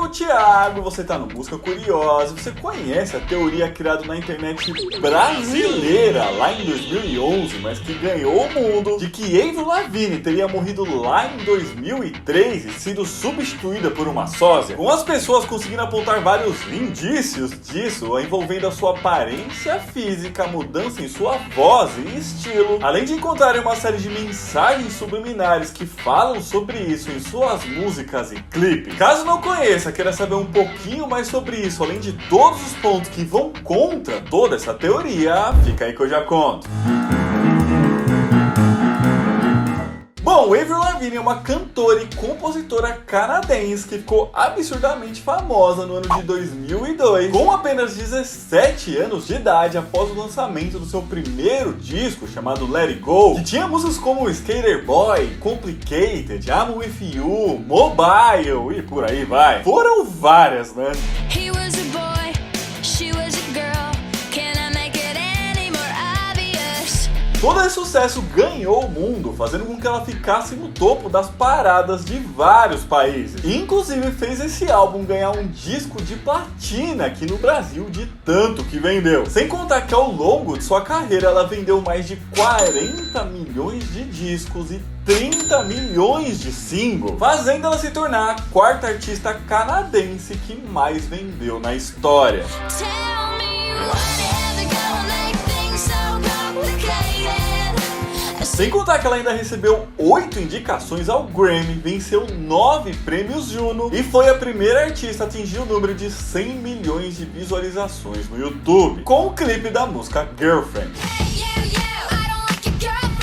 o Thiago, você tá no Busca Curiosa. Você conhece a teoria criada na internet brasileira lá em 2011, mas que ganhou o mundo, de que Avril Lavigne teria morrido lá em 2003 e sido substituída por uma sósia? Com as pessoas conseguindo apontar vários indícios disso, envolvendo a sua aparência física, mudança em sua voz e estilo, além de encontrarem uma série de mensagens subliminares que falam sobre isso em suas músicas e clipes. Caso não conheça, queira saber um pouquinho mais sobre isso, além de todos os pontos que vão contra toda essa teoria, fica aí que eu já conto. Bom, Avril Lavigne é uma cantora e compositora canadense que ficou absurdamente famosa no ano de 2002, com apenas 17 anos de idade, após o lançamento do seu primeiro disco chamado Let It Go, que tinha músicas como Skater Boy, Complicated, I'm With You, Mobile e por aí vai. Foram várias, né? He was a boy, she was a girl. Can I make it any more obvious? Todo esse sucesso ganhou o mundo, fazendo com que ela ficasse no topo das paradas de vários países. E, inclusive fez esse álbum ganhar um disco de platina aqui no Brasil de tanto que vendeu. Sem contar que ao longo de sua carreira ela vendeu mais de 40 milhões de discos e 30 milhões de singles, fazendo ela se tornar a quarta artista canadense que mais vendeu na história. Tell me what is it gonna make things so complicated? Sem contar que ela ainda recebeu 8 indicações ao Grammy, venceu 9 prêmios Juno e foi a primeira artista a atingir o número de 100 milhões de visualizações no YouTube, com o clipe da música Girlfriend. Hey, you, I don't like your girlfriend.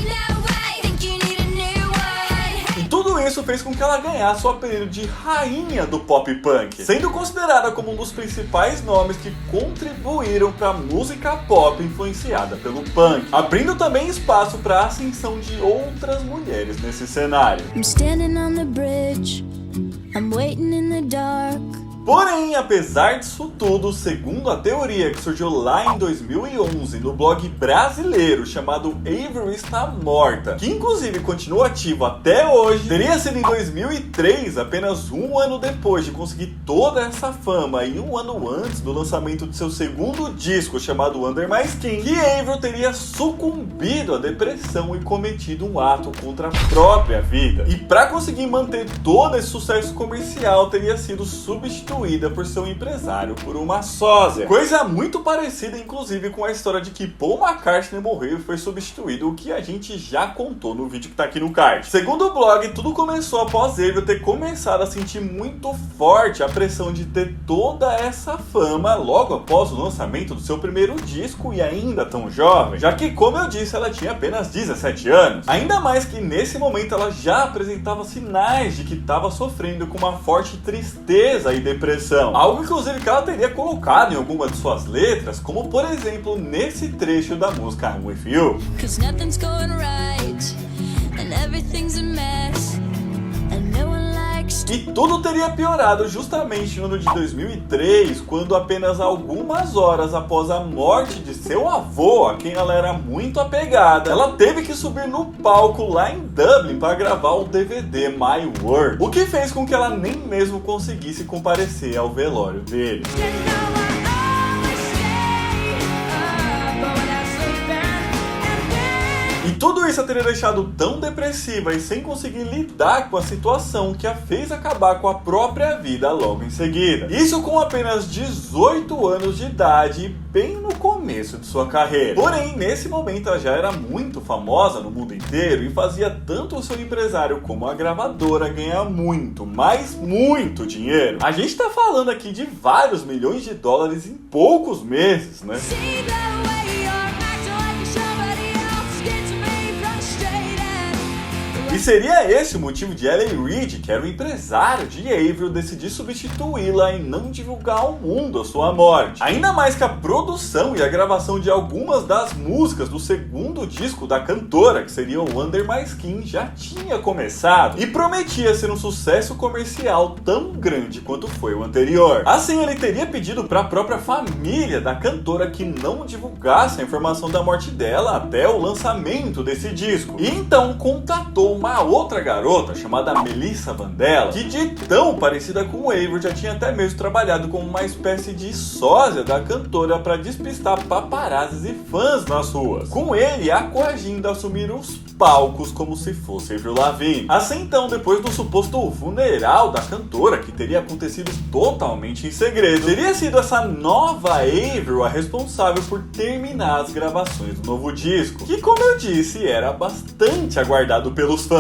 No way, think you need a new one. E tudo isso fez com que ela ganhasse o apelido de rainha do pop punk, sendo considerada como um dos principais nomes que contribuíram para a música pop influenciada pelo punk, abrindo também espaço para a ascensão de outras mulheres nesse cenário. I'm standing on the bridge. I'm waiting in the dark. Porém, apesar disso tudo, segundo a teoria que surgiu lá em 2011 no blog brasileiro chamado Avril Está Morta, que inclusive continua ativo até hoje, teria sido em 2003, apenas um ano depois de conseguir toda essa fama e um ano antes do lançamento de seu segundo disco chamado Under My Skin, que Avril teria sucumbido à depressão e cometido um ato contra a própria vida. E para conseguir manter todo esse sucesso comercial, teria sido substituída por seu empresário por uma sósia. Coisa muito parecida, inclusive, com a história de que Paul McCartney morreu e foi substituído, o que a gente já contou no vídeo que tá aqui no card. Segundo o blog, tudo começou após Avril ter começado a sentir muito forte a pressão de ter toda essa fama logo após o lançamento do seu primeiro disco e ainda tão jovem, já que, como eu disse, ela tinha apenas 17 anos. Ainda mais que nesse momento ela já apresentava sinais de que estava sofrendo com uma forte tristeza e depressão. Algo inclusive que ela teria colocado em alguma de suas letras, como por exemplo nesse trecho da música I'm With You. 'Cause nothing's going right and everything's a mess and no one likes. E tudo teria piorado justamente no ano de 2003, quando apenas algumas horas após a morte de seu avô, a quem ela era muito apegada, ela teve que subir no palco lá em Dublin para gravar o DVD My World, o que fez com que ela nem mesmo conseguisse comparecer ao velório dele. E tudo isso a teria deixado tão depressiva e sem conseguir lidar com a situação que a fez acabar com a própria vida logo em seguida. Isso com apenas 18 anos de idade e bem no começo de sua carreira. Porém, nesse momento ela já era muito famosa no mundo inteiro e fazia tanto o seu empresário como a gravadora ganhar muito, mas muito dinheiro. A gente tá falando aqui de vários milhões de dólares em poucos meses, né? See the way you're acting like somebody else gets me frustrated. E seria esse o motivo de L.A. Reid, que era o empresário de Avril, decidir substituí-la e não divulgar ao mundo a sua morte. Ainda mais que a produção e a gravação de algumas das músicas do segundo disco da cantora, que seria o Under My Skin, já tinha começado e prometia ser um sucesso comercial tão grande quanto foi o anterior. Assim, ele teria pedido para a própria família da cantora que não divulgasse a informação da morte dela até o lançamento desse disco. E então contatou uma uma outra garota chamada Melissa Vandella, que de tão parecida com o Avery já tinha até mesmo trabalhado como uma espécie de sósia da cantora para despistar paparazzis e fãs nas ruas, com ele a coagindo a assumir os palcos como se fosse Avril Lavigne. Assim então, depois do suposto funeral da cantora, que teria acontecido totalmente em segredo, teria sido essa nova Avril a responsável por terminar as gravações do novo disco, que, como eu disse, era bastante aguardado pelos fãs.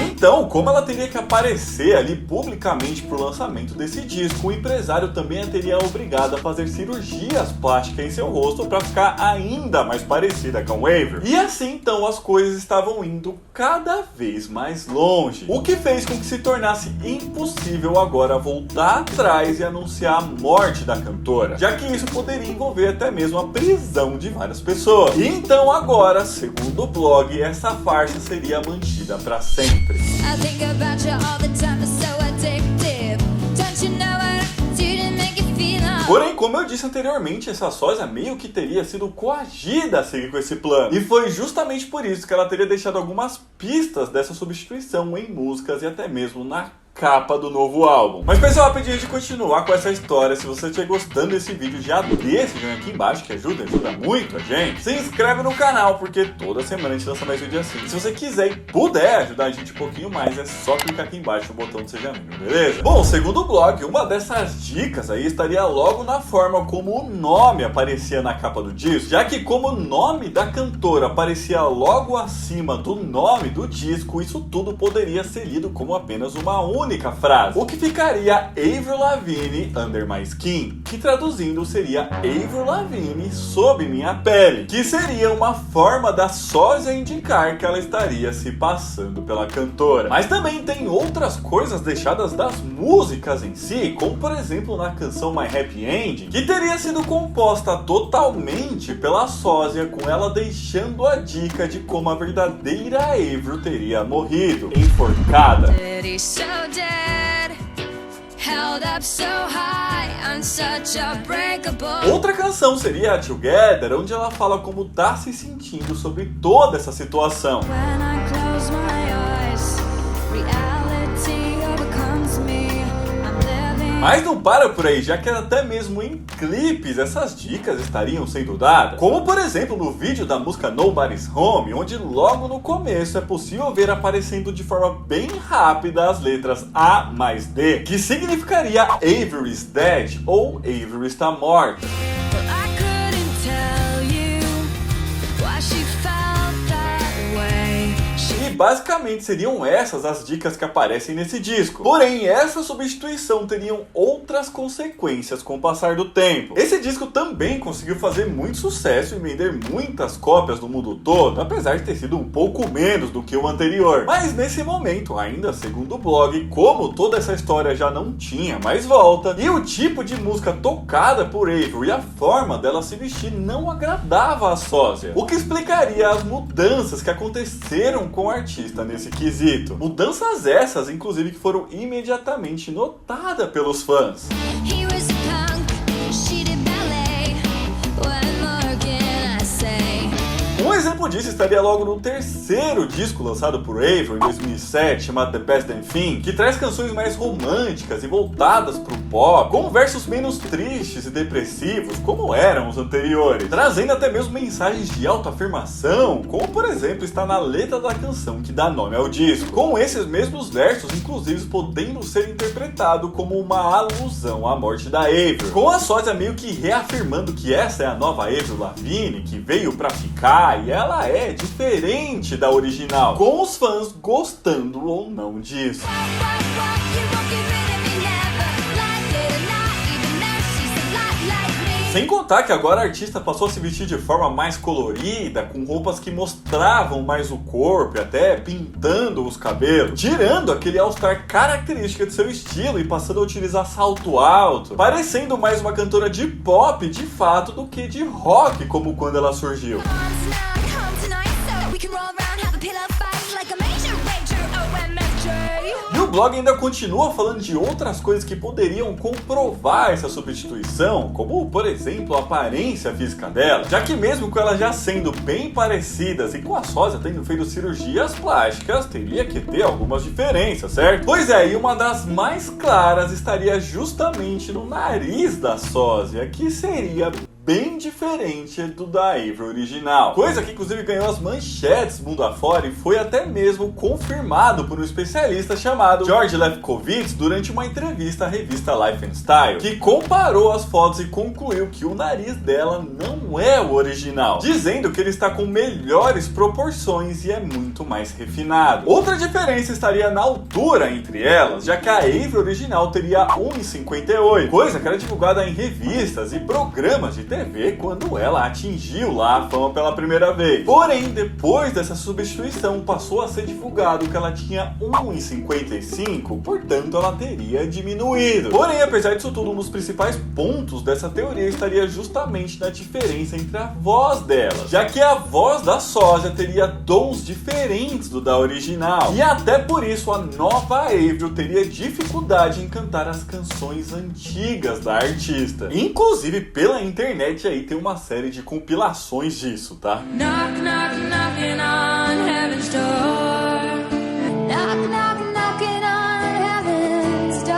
Então, como ela teria que aparecer ali publicamente pro lançamento desse disco, o empresário também a teria obrigado a fazer cirurgias plásticas em seu rosto para ficar ainda mais parecida com Avril. E assim então as coisas estavam indo cada vez mais longe, o que fez com que se tornasse impossível agora voltar atrás e anunciar a morte da cantora, já que isso poderia envolver até mesmo a prisão de várias pessoas. E então agora, segundo o blog, essa farsa seria mantida para sempre. I think about you all the time, it's so addictive. Don't you know what I do to make you feel all... Porém, como eu disse anteriormente, essa sósia meio que teria sido coagida a seguir com esse plano. E foi justamente por isso que ela teria deixado algumas pistas dessa substituição em músicas e até mesmo na capa do novo álbum. Mas pessoal, rapidinho de continuar com essa história, se você estiver gostando desse vídeo, já deixa esse joinha aqui embaixo que ajuda muito a gente. Se inscreve no canal, porque toda semana a gente lança mais vídeo assim. Se você quiser e puder ajudar a gente um pouquinho mais, é só clicar aqui embaixo no botão de seja membro, beleza? Bom, segundo o blog, uma dessas dicas aí estaria logo na forma como o nome aparecia na capa do disco, já que como o nome da cantora aparecia logo acima do nome do disco, isso tudo poderia ser lido como apenas uma única frase, o que ficaria Avril Lavigne Under My Skin, que traduzindo seria Avril Lavigne sob minha pele, que seria uma forma da sósia indicar que ela estaria se passando pela cantora. Mas também tem outras coisas deixadas das músicas em si, como por exemplo na canção My Happy Ending, que teria sido composta totalmente pela sósia, com ela deixando a dica de como a verdadeira Avril teria morrido, enforcada. Held up so high, I'm such a breakable. Outra canção seria a Together, onde ela fala como tá se sentindo sobre toda essa situação. When I close my eyes, reality overcomes me. I'm living. Mas não para por aí, já que até mesmo em clipes essas dicas estariam sendo dadas, como por exemplo no vídeo da música Nobody's Home, onde logo no começo é possível ver aparecendo de forma bem rápida as letras A mais D, que significaria Avril is dead ou Avril está morta. Well, I couldn't tell you why she felt that way. E basicamente seriam essas as dicas que aparecem nesse disco. Porém, essa substituição teriam outras consequências com o passar do tempo. Esse disco também conseguiu fazer muito sucesso e vender muitas cópias no mundo todo, apesar de ter sido um pouco menos do que o anterior. Mas nesse momento, ainda segundo o blog, como toda essa história já não tinha mais volta, e o tipo de música tocada por Avril e a forma dela se vestir não agradava a sósia, o que explicaria as mudanças que aconteceram com o artista nesse quesito. Mudanças essas, inclusive, que foram imediatamente notadas pelos fãs. He was a punk, she did ballet. What more can I say? Um exemplo disso estaria logo no terceiro disco lançado por Avril em 2007, chamado The Best Damn Thing, que traz canções mais românticas e voltadas pro pop, com versos menos tristes e depressivos, como eram os anteriores, trazendo até mesmo mensagens de autoafirmação, como por exemplo está na letra da canção que dá nome ao disco, com esses mesmos versos inclusive podendo ser interpretado como uma alusão à morte da Avril, com a sósia meio que reafirmando que essa é a nova Avril Lavigne, que veio pra ficar e ela é diferente da original, com os fãs gostando ou não disso. Sem contar que agora a artista passou a se vestir de forma mais colorida, com roupas que mostravam mais o corpo e até pintando os cabelos, tirando aquele all-star característica de seu estilo e passando a utilizar salto alto, parecendo mais uma cantora de pop de fato do que de rock, como quando ela surgiu. E o blog ainda continua falando de outras coisas que poderiam comprovar essa substituição, como por exemplo a aparência física dela, já que mesmo com elas já sendo bem parecidas e com a sósia tendo feito cirurgias plásticas, teria que ter algumas diferenças, certo? Pois é, e uma das mais claras estaria justamente no nariz da sósia, que seria bem diferente do da Avery original. Coisa que inclusive ganhou as manchetes mundo afora e foi até mesmo confirmado por um especialista chamado George Lefkowitz durante uma entrevista à revista Life and Style, que comparou as fotos e concluiu que o nariz dela não é o original, dizendo que ele está com melhores proporções e é muito mais refinado. Outra diferença estaria na altura entre elas, já que a Avery original teria 1,58, coisa que era divulgada em revistas e programas de TV quando ela atingiu lá a fama pela primeira vez. Porém, depois dessa substituição, passou a ser divulgado que ela tinha 1,55, portanto ela teria diminuído. Porém, apesar disso tudo, um dos principais pontos dessa teoria estaria justamente na diferença entre a voz dela, já que a voz da sósia teria tons diferentes do da original, e até por isso a nova Avery teria dificuldade em cantar as canções antigas da artista. Inclusive, pela internet aí tem uma série de compilações disso, tá? Knock, knock, knocking on heaven's door. Knock, knock, knocking on heaven's door.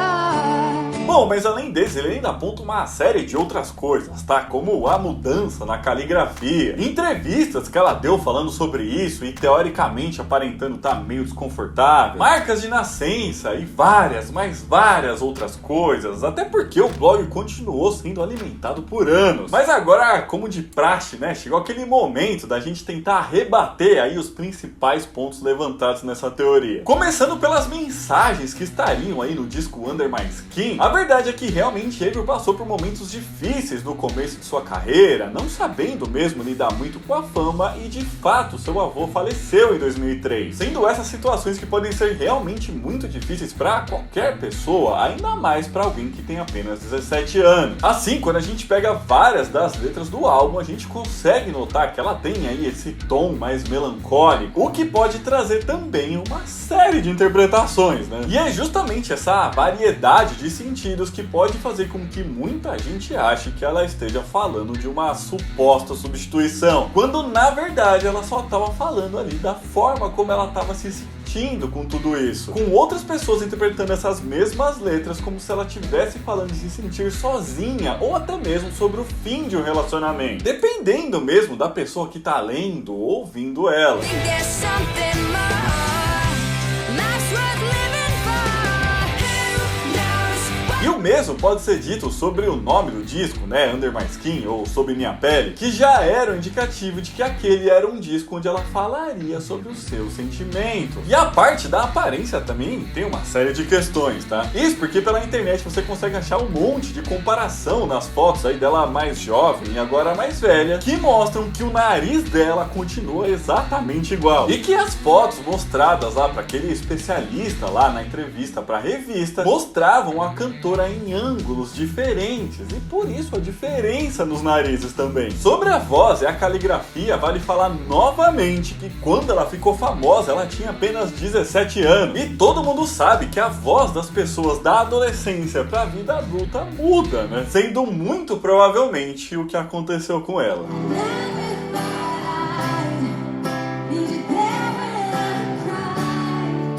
Bom, mas além desse, ele ainda aponta uma série de outras coisas, tá? Como a mudança na caligrafia, entrevistas que ela deu falando sobre isso e teoricamente aparentando estar meio desconfortável, marcas de nascença e várias, mas várias outras coisas, até porque o blog continuou sendo alimentado por anos. Mas agora, como de praxe, né, chegou aquele momento da gente tentar rebater aí os principais pontos levantados nessa teoria. Começando pelas mensagens que estariam aí no disco Under My Skin, a verdade é que realmente Avery passou por momentos difíceis no começo de sua carreira, não sabendo mesmo lidar muito com a fama, e de fato seu avô faleceu em 2003, sendo essas situações que podem ser realmente muito difíceis para qualquer pessoa, ainda mais para alguém que tem apenas 17 anos. Assim, quando a gente pega várias das letras do álbum, a gente consegue notar que ela tem aí esse tom mais melancólico, o que pode trazer também uma série de interpretações, né? E é justamente essa variedade de sentidos que pode fazer com que muita gente ache que ela esteja falando de uma suposta substituição, quando na verdade ela só estava falando ali da forma como ela estava se sentindo com tudo isso, com outras pessoas interpretando essas mesmas letras como se ela estivesse falando de se sentir sozinha ou até mesmo sobre o fim de um relacionamento, dependendo mesmo da pessoa que tá lendo ou ouvindo ela. There's something more. Life's worth living for. Who knows what? E o mesmo pode ser dito sobre o nome do disco, né, Under My Skin, ou Sob Minha Pele, que já era um indicativo de que aquele era um disco onde ela falaria sobre o seu sentimento. E a parte da aparência também tem uma série de questões, tá? Isso porque pela internet você consegue achar um monte de comparação nas fotos aí dela mais jovem e agora mais velha, que mostram que o nariz dela continua exatamente igual. E que as fotos mostradas lá para aquele especialista lá na entrevista para a revista mostravam a cantora em ângulos diferentes, e por isso a diferença nos narizes também. Sobre a voz e a caligrafia, vale falar novamente que quando ela ficou famosa, ela tinha apenas 17 anos. E todo mundo sabe que a voz das pessoas da adolescência para a vida adulta muda, né? Sendo muito provavelmente o que aconteceu com ela.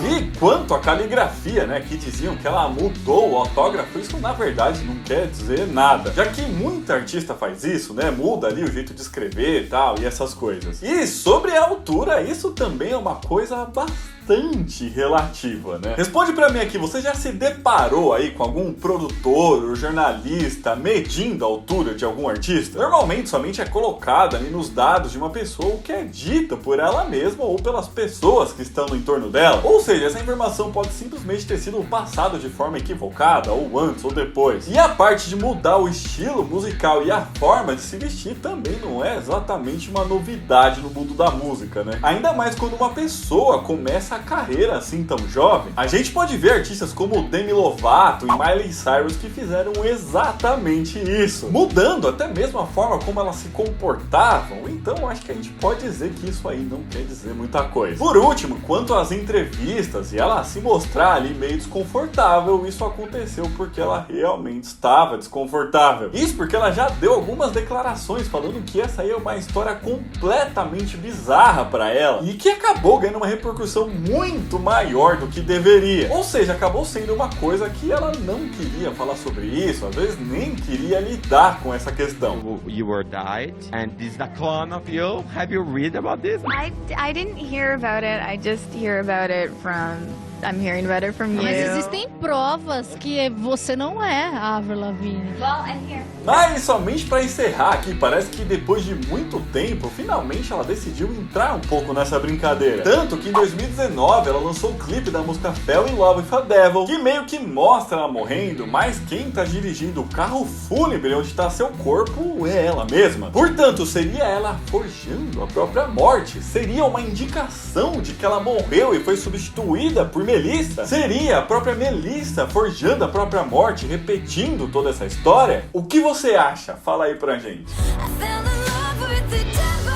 E quanto à caligrafia, né, que diziam que ela mudou o autógrafo, isso na verdade não quer dizer nada, já que muita artista faz isso, né, muda ali o jeito de escrever e tal, e essas coisas. E sobre a altura, isso também é uma coisa bastante relativa, né? Responde pra mim aqui, você já se deparou aí com algum produtor ou jornalista medindo a altura de algum artista? Normalmente somente é colocado ali nos dados de uma pessoa o que é dita por ela mesma ou pelas pessoas que estão no entorno dela. Ou seja, essa informação pode simplesmente ter sido passada de forma equivocada, ou antes ou depois. E a parte de mudar o estilo musical e a forma de se vestir também não é exatamente uma novidade no mundo da música, né? Ainda mais quando uma pessoa começa essa carreira assim tão jovem. A gente pode ver artistas como Demi Lovato e Miley Cyrus que fizeram exatamente isso, mudando até mesmo a forma como elas se comportavam. Então acho que a gente pode dizer que isso aí não quer dizer muita coisa. Por último, quanto às entrevistas e ela se mostrar ali meio desconfortável, isso aconteceu porque ela realmente estava desconfortável. Isso porque ela já deu algumas declarações falando que essa aí é uma história completamente bizarra para ela e que acabou ganhando uma repercussão muito maior do que deveria. Ou seja, acabou sendo uma coisa que ela não queria falar sobre isso, às vezes nem queria lidar com essa questão. You were died, and this is the clone of you. Have you read about this? I didn't hear about it. I just hear about it from. I'm hearing about it from you. Mas existem provas que você não é a Avril Lavigne. Well, I'm here. Mas somente para encerrar aqui, parece que depois de muito tempo, finalmente ela decidiu entrar um pouco nessa brincadeira. Tanto que em 2019 ela lançou o clipe da música Fell in Love with a Devil, que meio que mostra ela morrendo, mas quem tá dirigindo o carro fúnebre onde tá seu corpo é ela mesma. Portanto, seria ela forjando a própria morte? Seria uma indicação de que ela morreu e foi substituída por Melissa? Seria a própria Melissa forjando a própria morte, repetindo toda essa história? O que você acha? Fala aí pra gente. I fell in love with the devil.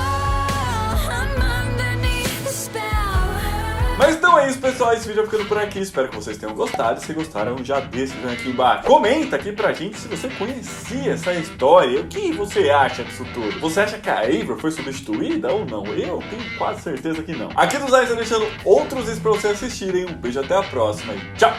I'm underneath the spell. Mas então é isso, pessoal, esse vídeo vai ficando por aqui, espero que vocês tenham gostado. Se gostaram, já deixa o aqui embaixo. Comenta aqui pra gente se você conhecia essa história, o que você acha disso tudo. Você acha que a Avril foi substituída ou não? Eu tenho quase certeza que não. Aqui nos likes eu deixando outros vídeos pra vocês assistirem. Um beijo, até a próxima e tchau!